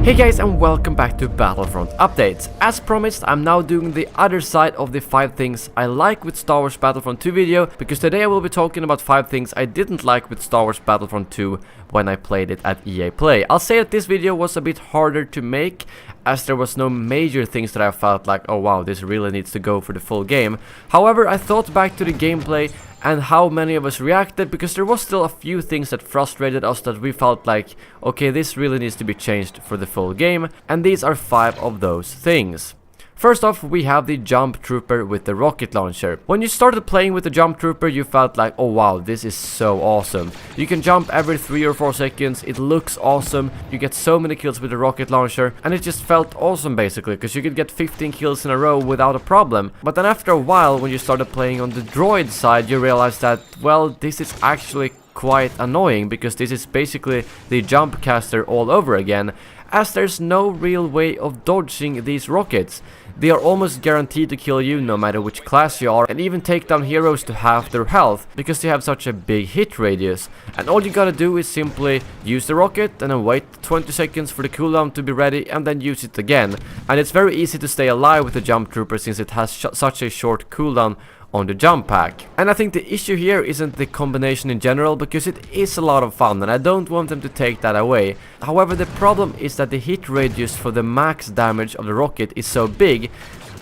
Hey guys, and welcome back to Battlefront Updates. As promised, I'm now doing the other side of the 5 things I like with Star Wars Battlefront 2 video, because today I will be talking about 5 things I didn't like with Star Wars Battlefront 2 when I played it at EA Play. I'll say that this video was a bit harder to make, as there was no major things that I felt like, oh wow, this really needs to go for the full game. However, I thought back to the gameplay and how many of us reacted, because there was still a few things that frustrated us that we felt like, okay, this really needs to be changed for the full game, and these are 5 of those things. First off, we have the Jump Trooper with the rocket launcher. When you started playing with the Jump Trooper, you felt like, oh wow, this is so awesome. You can jump every 3 or 4 seconds, it looks awesome, you get so many kills with the rocket launcher, and it just felt awesome basically, because you could get 15 kills in a row without a problem. But then after a while, when you started playing on the droid side, you realized that, well, this is actually quite annoying, because this is basically the jump caster all over again, as there's no real way of dodging these rockets. They are almost guaranteed to kill you no matter which class you are, and even take down heroes to half their health, because they have such a big hit radius. And all you gotta do is simply use the rocket and then wait 20 seconds for the cooldown to be ready and then use it again. And it's very easy to stay alive with the Jump Trooper, since it has such a short cooldown on the jump pack. And I think the issue here isn't the combination in general, because it is a lot of fun and I don't want them to take that away. However, the problem is that the hit radius for the max damage of the rocket is so big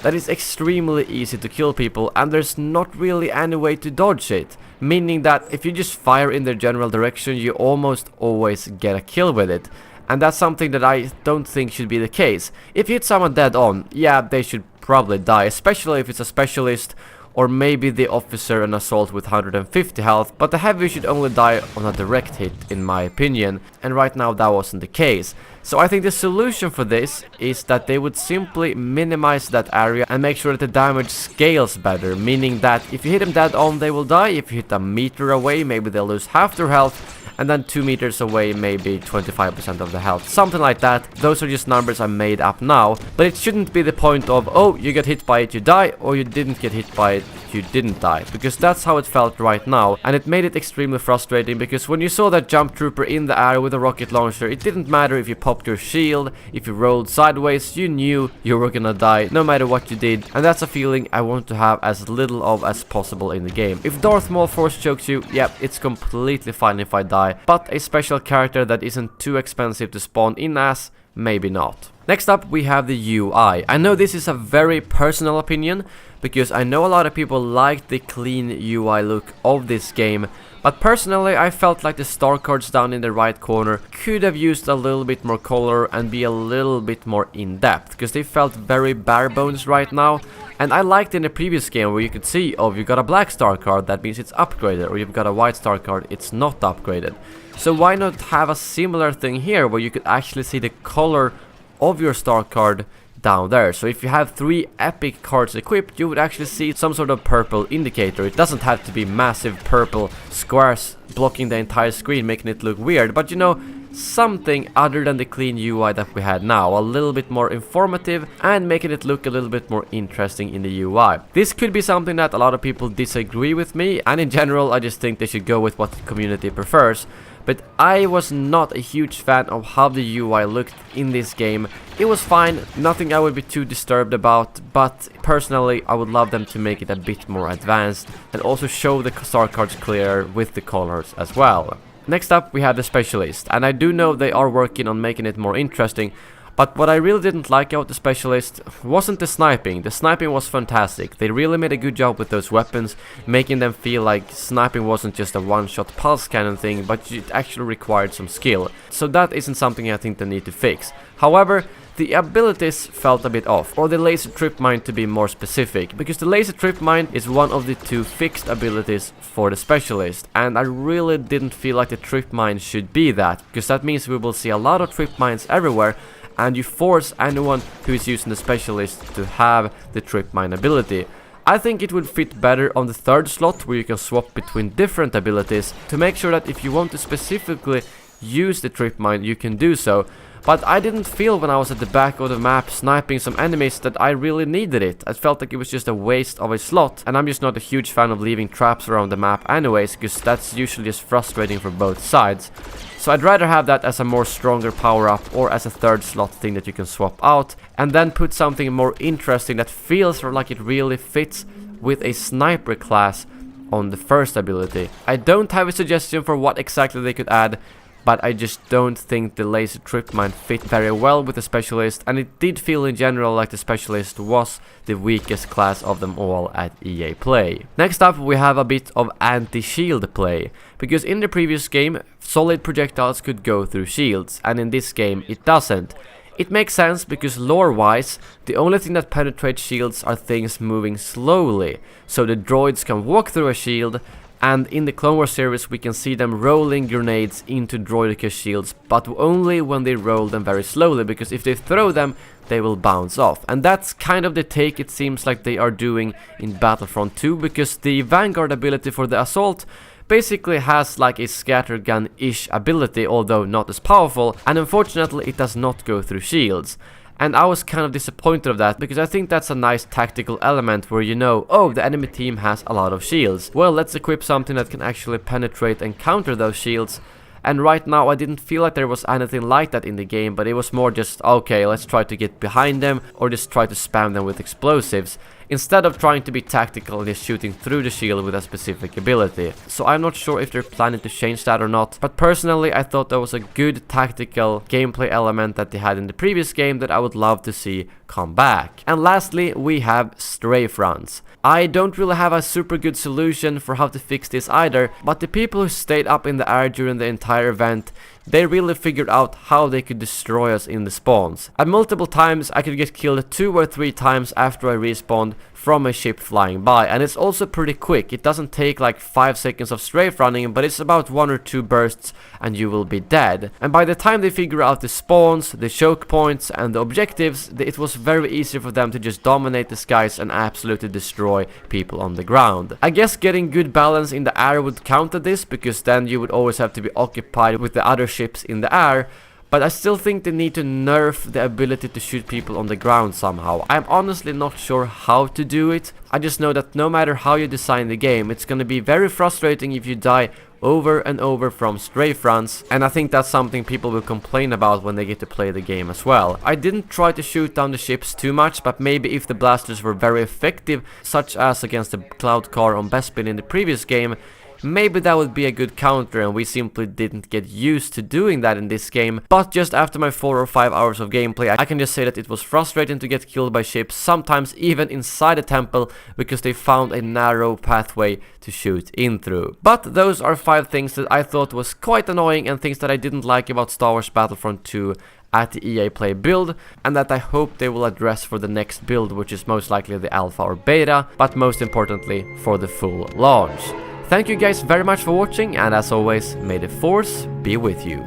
that it's extremely easy to kill people, and there's not really any way to dodge it. Meaning that if you just fire in the general direction, you almost always get a kill with it. And that's something that I don't think should be the case. If you hit someone dead on, yeah, they should probably die, especially if it's a specialist, or maybe the officer and assault with 150 health, but the heavy should only die on a direct hit in my opinion, and right now that wasn't the case. So I think the solution for this is that they would simply minimize that area and make sure that the damage scales better, meaning that if you hit them dead on, they will die. If you hit a meter away, maybe they'll lose half their health, and then 2 meters away, maybe 25% of the health, something like that. Those are just numbers I made up now, but it shouldn't be the point of, oh, you get hit by it, you die, or you didn't get hit by it, you didn't die, because that's how it felt right now, and it made it extremely frustrating, because when you saw that Jump Trooper in the air with a rocket launcher, it didn't matter if you popped your shield, if you rolled sideways, you knew you were gonna die no matter what you did, and that's a feeling I want to have as little of as possible in the game. If Darth Maul force chokes you, yeah, it's completely fine if I die, but a special character that isn't too expensive to spawn in as, maybe not. Next up, we have the UI. I know this is a very personal opinion, because I know a lot of people like the clean UI look of this game, but personally I felt like the star cards down in the right corner could have used a little bit more color and be a little bit more in-depth, because they felt very bare bones right now. And I liked in the previous game where you could see, oh, you got a black star card, that means it's upgraded, or you've got a white star card, it's not upgraded. So why not have a similar thing here, where you could actually see the color of your star card down there? So if you have 3 epic cards equipped, you would actually see some sort of purple indicator. It doesn't have to be massive purple squares blocking the entire screen, making it look weird, but you know, something other than the clean UI that we had now, a little bit more informative and making it look a little bit more interesting in the UI. This could be something that a lot of people disagree with me, and in general I just think they should go with what the community prefers. But I was not a huge fan of how the UI looked in this game. It was fine, nothing I would be too disturbed about, but personally I would love them to make it a bit more advanced and also show the star cards clearer with the colors as well. Next up, we have the Specialist, and I do know they are working on making it more interesting, but what I really didn't like about the Specialist wasn't the sniping. The sniping was fantastic. They really made a good job with those weapons, making them feel like sniping wasn't just a one-shot pulse cannon thing, but it actually required some skill. So that isn't something I think they need to fix. However, the abilities felt a bit off, or the laser trip mine to be more specific, because the laser trip mine is one of the 2 fixed abilities for the Specialist, and I really didn't feel like the trip mine should be that, because that means we will see a lot of trip mines everywhere, and you force anyone who is using the Specialist to have the trip mine ability. I think it would fit better on the 3rd slot, where you can swap between different abilities to make sure that if you want to specifically use the trip mine, you can do so. But I didn't feel when I was at the back of the map sniping some enemies that I really needed it. I felt like it was just a waste of a slot, and I'm just not a huge fan of leaving traps around the map anyways, because that's usually just frustrating for both sides. So I'd rather have that as a more stronger power-up or as a third slot thing that you can swap out, and then put something more interesting that feels like it really fits with a sniper class on the first ability. I don't have a suggestion for what exactly they could add, but I just don't think the laser trip mine fit very well with the specialist, and it did feel in general like the specialist was the weakest class of them all at EA Play. Next up we have a bit of anti-shield play, because in the previous game solid projectiles could go through shields, and in this game it doesn't. It makes sense because lore-wise, the only thing that penetrates shields are things moving slowly, so the droids can walk through a shield, and in the Clone Wars series we can see them rolling grenades into droidicus shields, but only when they roll them very slowly, because if they throw them, they will bounce off. And that's kind of the take it seems like they are doing in Battlefront 2, because the Vanguard ability for the Assault basically has like a scattergun-ish ability, although not as powerful, and unfortunately it does not go through shields. And I was kind of disappointed of that, because I think that's a nice tactical element where you know, oh, the enemy team has a lot of shields. Well, let's equip something that can actually penetrate and counter those shields. And right now I didn't feel like there was anything like that in the game, but it was more just, okay, let's try to get behind them or just try to spam them with explosives, instead of trying to be tactical and just shooting through the shield with a specific ability. So I'm not sure if they're planning to change that or not, but personally I thought that was a good tactical gameplay element that they had in the previous game that I would love to see come back. And lastly we have stray fronds. I don't really have a super good solution for how to fix this either, but the people who stayed up in the air during the entire event, they really figured out how they could destroy us in the spawns. At multiple times I could get killed 2 or 3 times after I respawned from a ship flying by, and it's also pretty quick. It doesn't take like 5 seconds of strafe running, but it's about 1 or 2 bursts and you will be dead. And by the time they figure out the spawns, the choke points and the objectives, it was very easy for them to just dominate the skies and absolutely destroy people on the ground. I guess getting good balance in the air would counter this, because then you would always have to be occupied with the other ships in the air. But I still think they need to nerf the ability to shoot people on the ground somehow. I'm honestly not sure how to do it. I just know that no matter how you design the game, it's gonna be very frustrating if you die over and over from stray fronts, and I think that's something people will complain about when they get to play the game as well. I didn't try to shoot down the ships too much, but maybe if the blasters were very effective, such as against the cloud car on Bespin in the previous game, maybe that would be a good counter, and we simply didn't get used to doing that in this game. But just after my 4 or 5 hours of gameplay, I can just say that it was frustrating to get killed by ships, sometimes even inside a temple, because they found a narrow pathway to shoot in through. But those are 5 things that I thought was quite annoying, and things that I didn't like about Star Wars Battlefront 2 at the EA Play build, and that I hope they will address for the next build, which is most likely the alpha or beta, but most importantly for the full launch. Thank you guys very much for watching, and as always, may the Force be with you.